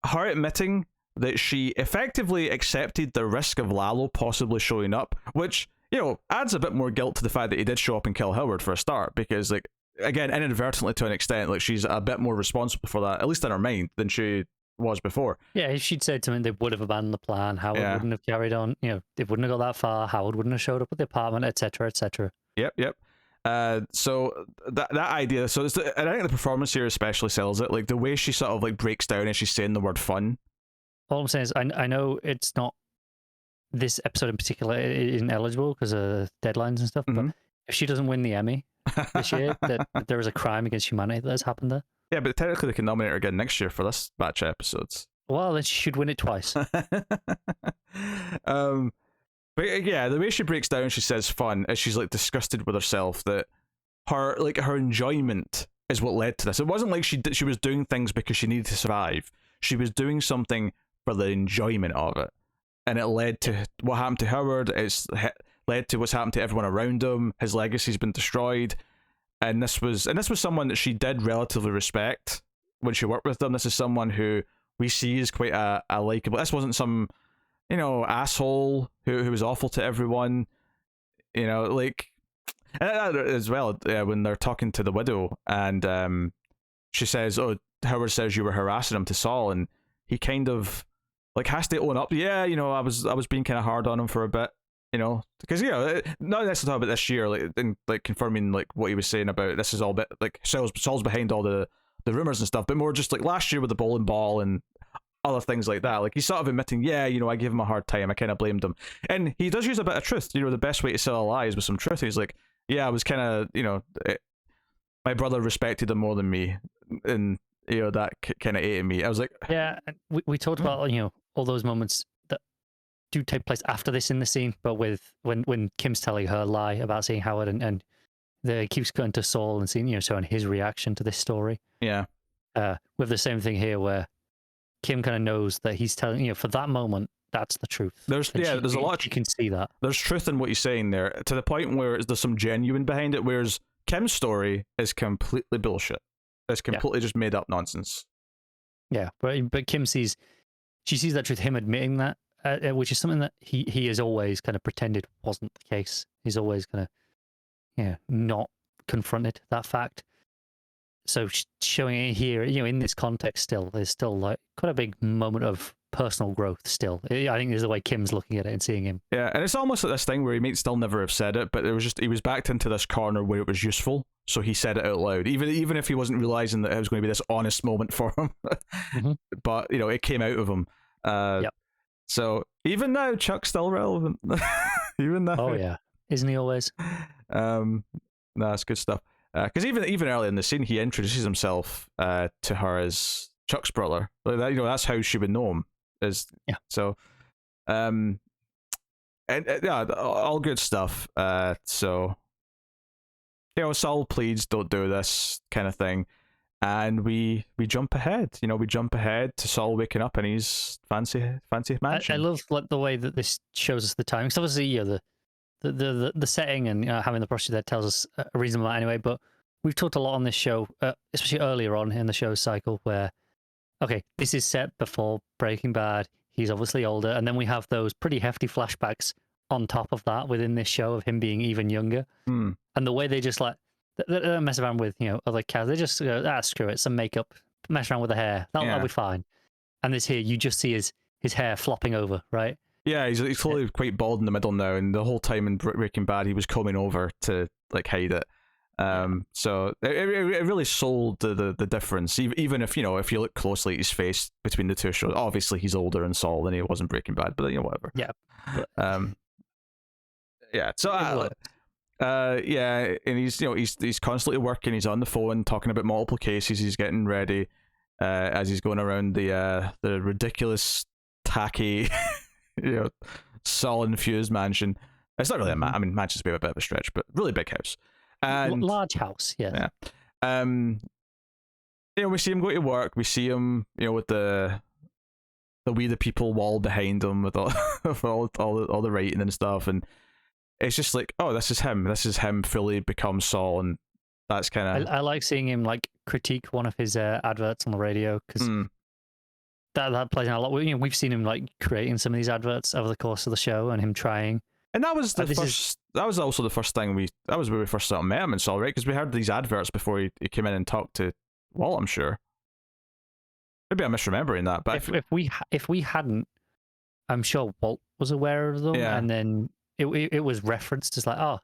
her admitting that she effectively accepted the risk of Lalo possibly showing up, which adds a bit more guilt to the fact that he did show up and kill Howard for a start, because like, again, inadvertently to an extent, like she's a bit more responsible for that, at least in her mind, than she was before. Yeah, if she'd said to him they would have abandoned the plan, Howard wouldn't have carried on, they wouldn't have got that far, Howard wouldn't have showed up at the apartment, etc., etc. Yep. So that idea, so I think the performance here especially sells it, like the way she sort of like breaks down and she's saying the word fun. All I'm saying is I know it's not, this episode in particular isn't eligible because of deadlines and stuff, but if she doesn't win the Emmy this year, that there is a crime against humanity that has happened there. Yeah, but technically they can nominate her again next year for this batch of episodes. Well, then she should win it twice. But yeah, the way she breaks down, she says fun, is she's like disgusted with herself, that her enjoyment is what led to this. It wasn't like she was doing things because she needed to survive. She was doing something for the enjoyment of it, and it led to what happened to Howard. It's led to what's happened to everyone around him. His legacy's been destroyed, and this was someone that she did relatively respect when she worked with them. This is someone who we see as quite a likable. This wasn't some asshole who was awful to everyone. Like, and as well when they're talking to the widow, and she says, "Oh, Howard says you were harassing him," to Saul, and he kind of like has to own up. Yeah, I was being kind of hard on him for a bit, because not necessarily talking about this year, like and like confirming like what he was saying about this is all bit like Saul's behind all the rumors and stuff, but more just like last year with the bowling ball and other things like that. Like he's sort of admitting, I gave him a hard time, I kind of blamed him, and he does use a bit of truth. The best way to sell a lie is with some truth. He's like, I was kind of my brother respected him more than me, and that kind of ate at me. I was like, yeah, we talked about all those moments that do take place after this in the scene, but with when Kim's telling her lie about seeing Howard, and it keeps going to Saul and seeing showing his reaction to this story. Yeah, with the same thing here where Kim kind of knows that he's telling for that moment that's the truth. There's a lot. You can see that there's truth in what he's saying there, to the point where there's some genuine behind it. Whereas Kim's story is completely bullshit. It's completely just made up nonsense. Yeah, but she sees that truth, him admitting that, which is something that he has always kind of pretended wasn't the case. He's always kind of not confronted that fact. So showing it here, in this context, still there's still like quite a big moment of personal growth. Still, I think there's the way Kim's looking at it and seeing him. Yeah, and it's almost like this thing where he might still never have said it, but it was just he was backed into this corner where it was useful, so he said it out loud, even if he wasn't realizing that it was going to be this honest moment for him. Mm-hmm. But it came out of him. Yep. So even now, Chuck's still relevant. Even now. Oh yeah, isn't he always? That's good stuff. Because even early in the scene, he introduces himself to her as Chuck's brother. Like that, that's how she would know him. So, and yeah, all good stuff. So, Saul pleads, don't do this kind of thing, and we jump ahead. We jump ahead to Saul waking up in his fancy mansion. I love like the way that this shows us the time. Because obviously, the setting and having the prostitute there tells us a reasonable amount anyway. But we've talked a lot on this show, especially earlier on in the show's cycle, where okay, this is set before Breaking Bad. He's obviously older, and then we have those pretty hefty flashbacks on top of that within this show of him being even younger. And the way they just like they don't mess around with other characters. They just go, screw it, some makeup, mess around with the hair, that'll be fine. And this here, you just see his hair flopping over, right? Yeah, he's clearly quite bald in the middle now, and the whole time in Breaking Bad, he was combing over to like hide it. So it really sold the difference. Even if if you look closely at his face between the two shows, obviously he's older in Saul than he was in Breaking Bad, but whatever. Yeah. Yeah. So yeah, and he's constantly working. He's on the phone talking about multiple cases. He's getting ready as he's going around the ridiculous, tacky, Saul infused mansion. It's not really mansion's a bit of a stretch, but really big house. And large house, yeah. We see him go to work. We see him, with the We the People wall behind him with all the writing and stuff, and it's just like, oh, this is him. This is him fully become Saul, and that's kind of. I like seeing him like critique one of his adverts on the radio because that plays in a lot. We've seen him like creating some of these adverts over the course of the show, and him trying. And that was that was also the first thing that was where we first sort of met him in Saul, right? Because we heard these adverts before he came in and talked to Walt, I'm sure. Maybe I'm misremembering that, but if we hadn't, I'm sure Walt was aware of them, and then it was referenced as like, oh,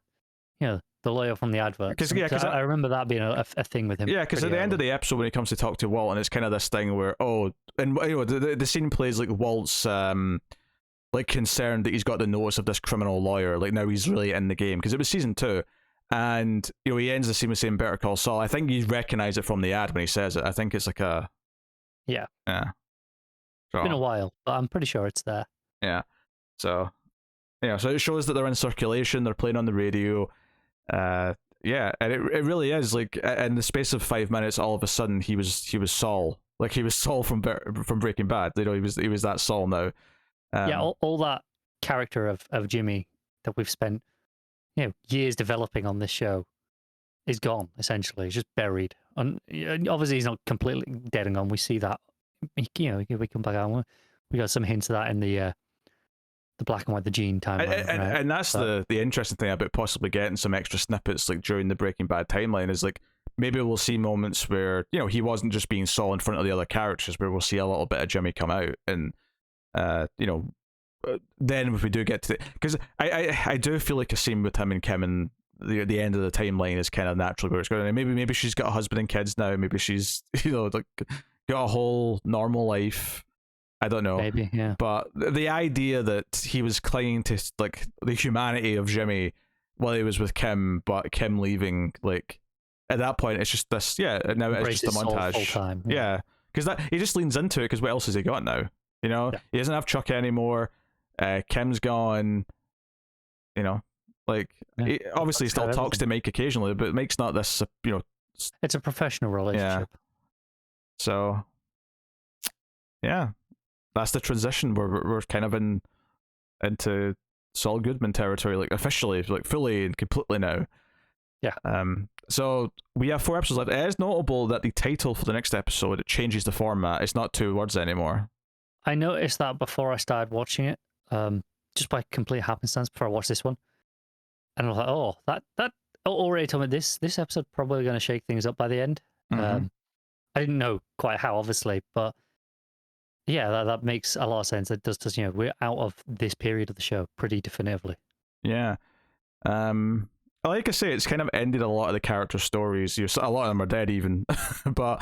the lawyer from the advert. Because I remember that being a thing with him. Yeah, because at the end of the episode when he comes to talk to Walt, and it's kind of this thing where the scene plays like Walt's like concerned that he's got the notice of this criminal lawyer, like now he's really in the game, because it was season 2, and he ends the scene with saying Better Call Saul. I think you recognize it from the ad when he says it. I think it's like a yeah. So, it's been a while, but I'm pretty sure it's there. Yeah. So so it shows that they're in circulation, they're playing on the radio. And it really is like in the space of 5 minutes, all of a sudden he was Saul, like he was Saul from Breaking Bad. He was that Saul now. All that character of Jimmy that we've spent years developing on this show is gone, essentially. He's just buried. And obviously he's not completely dead and gone. We see that. We come back out. We got some hints of that in the black and white, the Gene timeline. And that's the interesting thing about possibly getting some extra snippets like during the Breaking Bad timeline is like maybe we'll see moments where he wasn't just being Saul in front of the other characters, where we'll see a little bit of Jimmy come out, and then if we do get to because I do feel like a scene with him and Kim and the end of the timeline is kind of naturally where it's going. And maybe she's got a husband and kids now. Maybe she's like got a whole normal life. I don't know. Maybe, yeah. But the idea that he was clinging to like the humanity of Jimmy while he was with Kim, but Kim leaving, like at that point, it's just this. Yeah, now it's just a montage. Full time, yeah, because that he just leans into it. Because what else has he got now? He doesn't have Chuck anymore. Kim's gone. He obviously still talks to Mike occasionally, but Mike's not this. It's a professional relationship. Yeah. So, yeah. That's the transition where we're kind of into Saul Goodman territory, like officially, like fully and completely now. Yeah. So we have 4 episodes left. It is notable that the title for the next episode, it changes the format. It's not 2 words anymore. I noticed that before I started watching it, just by complete happenstance before I watched this one. And I was like, oh, that already told me this episode probably going to shake things up by the end. Mm-hmm. I didn't know quite how, obviously, but yeah, that makes a lot of sense. It does, we're out of this period of the show pretty definitively. Yeah. Like I say, it's kind of ended a lot of the character stories. A lot of them are dead even, but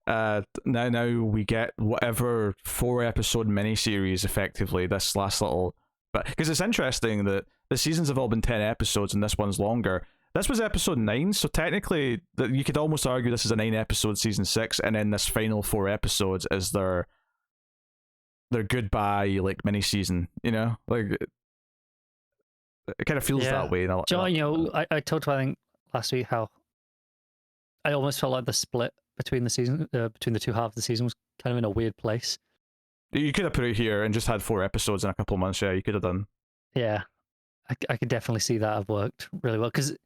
now we get whatever 4-episode miniseries effectively. This last little, but because it's interesting that the seasons have all been 10 episodes and this one's longer. This was episode 9, so technically you could almost argue this is a 9-episode season 6, and then this final 4 episodes is their goodbye like mini season. You know, like. It kind of feels that way. John, I talked about, I think, last week how I almost felt like the split between the season, between the two halves of the season was kind of in a weird place. You could have put it here and just had 4 episodes in a couple of months. Yeah, you could have done. Yeah, I could definitely see that have worked really well, because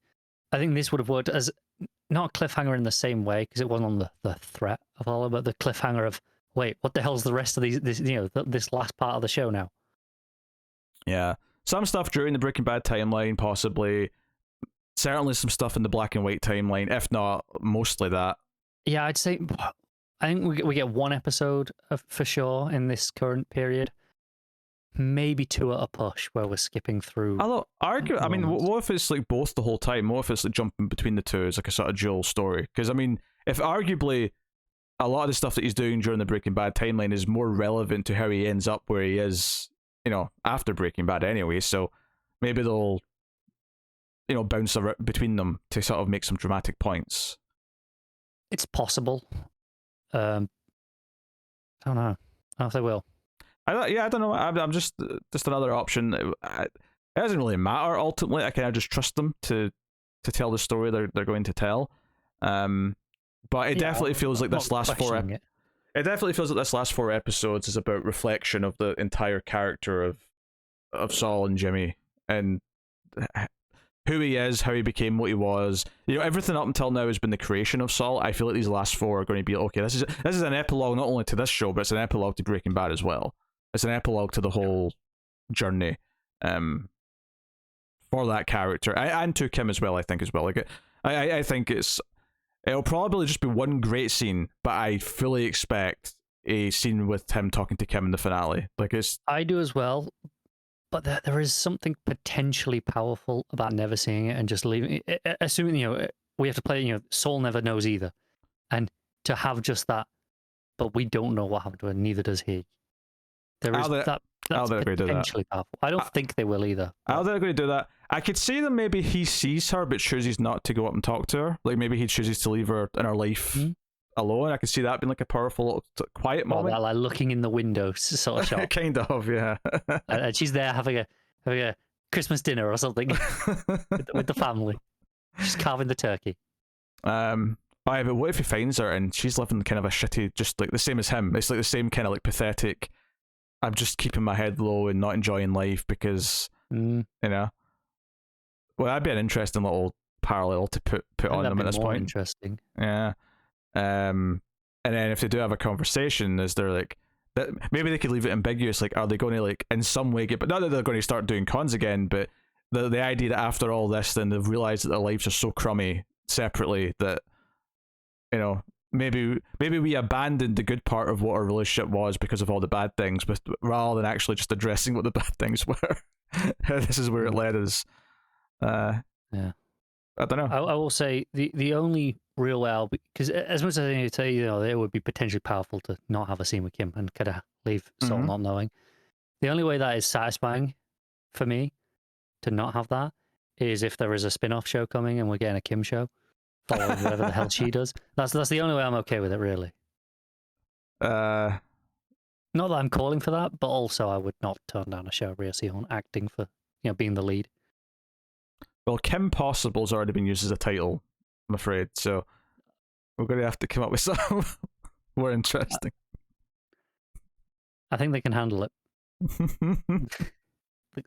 I think this would have worked as not a cliffhanger in the same way, because it wasn't on the threat of all, but the cliffhanger of, wait, what the hell's the rest of this last part of the show now? Yeah. Some stuff during the Breaking Bad timeline, possibly. Certainly some stuff in the Black and White timeline, if not mostly that. Yeah, I'd say, I think we get 1 episode for sure in this current period. Maybe 2 at a push where we're skipping through. Although, what if it's like both the whole time? What if it's like jumping between the two as like a sort of dual story? Because, I mean, if arguably a lot of the stuff that he's doing during the Breaking Bad timeline is more relevant to how he ends up where he is, after Breaking Bad anyway, so maybe they'll, bounce between them to sort of make some dramatic points. It's possible. I don't know. I don't know if they will. I don't know. I'm just another option. It doesn't really matter ultimately. I kind of just trust them to tell the story they're going to tell. But it definitely feels like this last 4. It definitely feels like this last 4 episodes is about reflection of the entire character of Saul and Jimmy, and who he is, how he became what he was. Everything up until now has been the creation of Saul. I feel like these last 4 are going to be okay. This is an epilogue not only to this show, but it's an epilogue to Breaking Bad as well. It's an epilogue to the whole journey, for that character, and to Kim as well. I think as well. Like I think it'll probably just be one great scene, but I fully expect a scene with him talking to Kim in the finale. I do as well, but there is something potentially powerful about never seeing it and just leaving it. Assuming, we have to play, Saul never knows either. And to have just that, but we don't know what happened to her, neither does he. That's potentially powerful. I don't think they will either. How they're going to do that? I could see them, maybe he sees her but chooses not to go up and talk to her. Like maybe he chooses to leave her in her life alone. I could see that being like a powerful little quiet moment. Like looking in the window sort of shot. Kind of, yeah. And she's there having a Christmas dinner or something with the family. She's carving the turkey. But what if he finds her and she's living kind of a shitty, just like the same as him? It's like the same kind of like pathetic, I'm just keeping my head low and not enjoying life because, well, that'd be an interesting little parallel to put on them at this point. Interesting. Yeah. And then if they do have a conversation, is there like that? Maybe they could leave it ambiguous. Like, are they going to like in some way get? But not that they're going to start doing cons again. But the idea that after all this, then they've realized that their lives are so crummy separately that maybe we abandoned the good part of what our relationship was because of all the bad things, but rather than actually just addressing what the bad things were. This is where it led us. Yeah, I don't know. I will say the only real way, because as much as I need to tell you, it would be potentially powerful to not have a scene with Kim and kind of leave Saul not knowing. The only way that is satisfying for me to not have that is if there is a spin-off show coming and we're getting a Kim show following whatever the hell she does. That's the only way I'm okay with it, really. Not that I'm calling for that, but also I would not turn down a show of Rhea Seehorn acting for being the lead. Well, Kim Possible's already been used as a title, I'm afraid, so we're going to have to come up with something more interesting. I think they can handle it.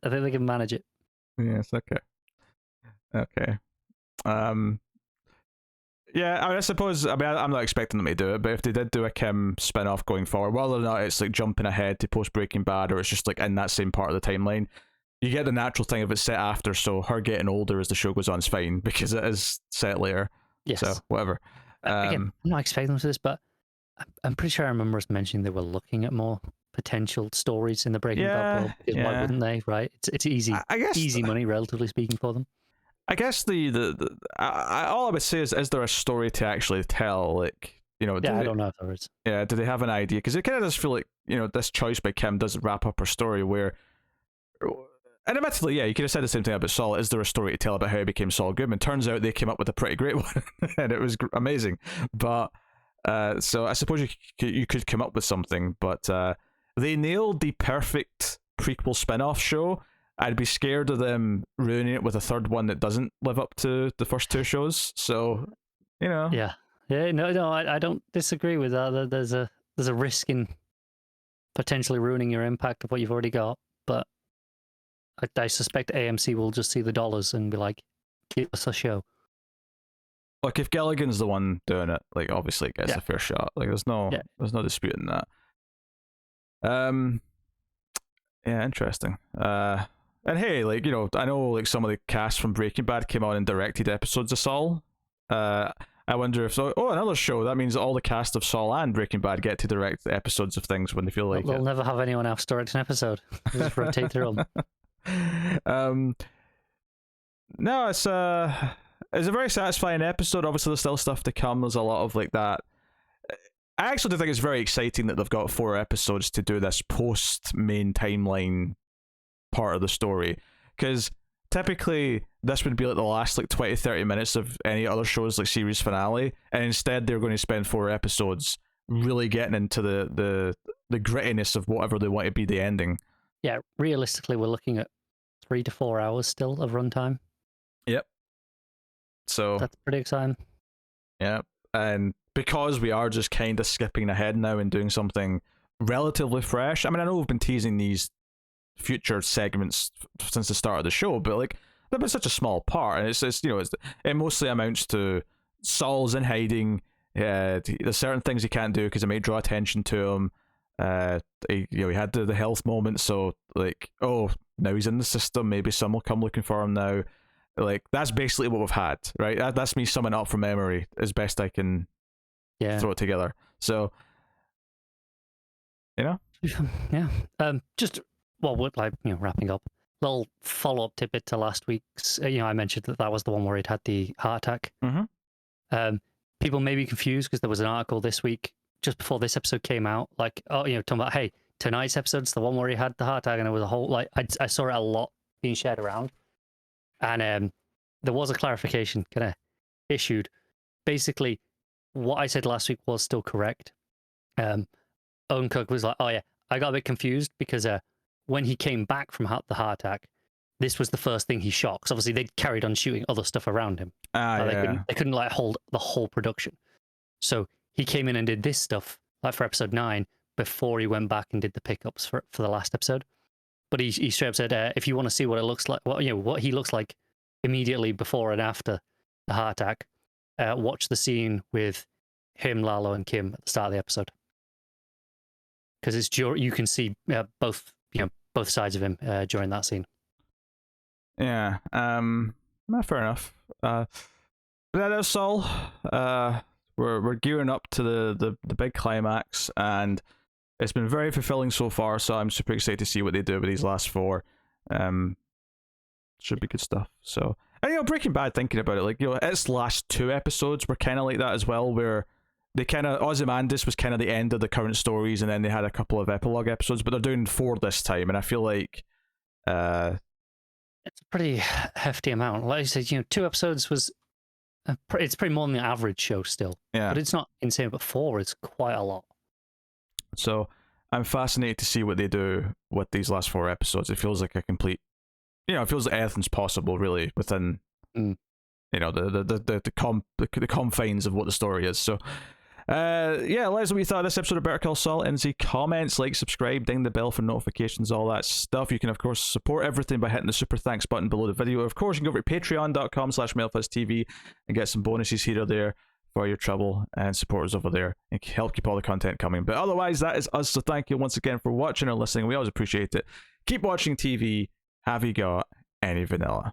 I think they can manage it. Yes, okay. Yeah, I suppose. I mean, I'm not expecting them to do it, but if they did do a Kim spin-off going forward, whether or not it's like jumping ahead to post Breaking Bad, or it's just like in that same part of the timeline, you get the natural thing of it's set after, so her getting older as the show goes on is fine because it is set later. Yes. So whatever. Again, I'm not expecting them to this, but I'm pretty sure I remember us mentioning they were looking at more potential stories in the Breaking Bad world. Because why wouldn't they? Right? It's easy, I guess easy money, relatively speaking, for them. I guess all I would say is there a story to actually tell? Like, you know, I don't know if there is. Yeah, do they have an idea? Because it kind of does feel like, you know, this choice by Kim doesn't wrap up her story where, and admittedly, yeah, you could have said the same thing about Saul. Is there a story to tell about how he became Saul Goodman? Turns out they came up with a pretty great one, and it was amazing. But so I suppose you could come up with something, but they nailed the perfect prequel spin-off show. I'd be scared of them ruining it with a third one that doesn't live up to the first two shows. So, you know. Yeah. No, I don't disagree with that. There's a risk in potentially ruining your impact of what you've already got, but I suspect AMC will just see the dollars and be like, give us a show. Like, if Gilligan's the one doing it, like, obviously it gets a fair shot. Like, there's no disputing that. Yeah, interesting. And hey, like, you know, I know like some of the cast from Breaking Bad came on and directed episodes of Saul. I wonder if another show. That means all the cast of Saul and Breaking Bad get to direct episodes of things when they feel like they'll never have anyone else direct an episode. They'll just rotate through them. No, it's a very satisfying episode. Obviously, there's still stuff to come. There's a lot of like that. I actually do think it's very exciting that they've got 4 episodes to do this post main timeline part of the story, because typically this would be like the last like 20-30 minutes of any other show's like series finale, and instead they're going to spend 4 episodes really getting into the grittiness of whatever they want to be the ending. Yeah, realistically we're looking at 3 to 4 hours still of runtime. Yep. So that's pretty exciting. Yeah, and because we are just kind of skipping ahead now and doing something relatively fresh. I mean, I know we've been teasing these future segments since the start of the show, but like they've been such a small part, and it's you know it mostly amounts to Saul's in hiding. There's certain things he can't do because it might draw attention to him. He had the health moment, so like, oh, now he's in the system. Maybe some will come looking for him now. Like, that's basically what we've had, right? That's me summing up from memory as best I can throw it together. So, you know, just wrapping up. Little follow-up tidbit to last week's. I mentioned that was the one where he'd had the heart attack. Mm-hmm. People may be confused because there was an article this week just before this episode came out, like, talking about, hey, tonight's episode's the one where he had the heart attack, and it was a whole I saw it a lot being shared around, and there was a clarification kind of issued. Basically, what I said last week was still correct. Odenkirk was like, oh yeah, I got a bit confused because when he came back from the heart attack, this was the first thing he shot. Because obviously they'd carried on shooting other stuff around him. They couldn't like hold the whole production. So he came in and did this stuff like for episode 9 before he went back and did the pickups for the last episode. But he straight up said, if you want to see what it looks like, what he looks like immediately before and after the heart attack, watch the scene with him, Lalo, and Kim at the start of the episode. Because you can see both sides of him during that scene. Yeah. Fair enough. That is Saul. We're gearing up to the big climax, and it's been very fulfilling so far. So I'm super excited to see what they do with these last 4. Should be good stuff. So, and Breaking Bad, thinking about it, like its last 2 episodes were kind of like that as well, where they kind of Ozymandias was kind of the end of the current stories, and then they had a couple of epilogue episodes, but they're doing 4 this time, and I feel like it's a pretty hefty amount. Like I said, 2 episodes was it's pretty more than the average show still. Yeah, but it's not insane. But 4 is quite a lot. So I'm fascinated to see what they do with these last 4 episodes. It feels like a complete, it feels like anything's possible really within, the confines of what the story is. So, Yeah, let us know what you thought of this episode of Better Call Saul in the comments. Like, subscribe, ding the bell for notifications, all that stuff. You can, of course, support everything by hitting the super thanks button below the video. Of course, you can go over to patreon.com/MailFuzzTV and get some bonuses here or there for your trouble and support us over there and help keep all the content coming. But otherwise, that is us. So thank you once again for watching or listening. We always appreciate it. Keep watching TV. Have you got any vanilla?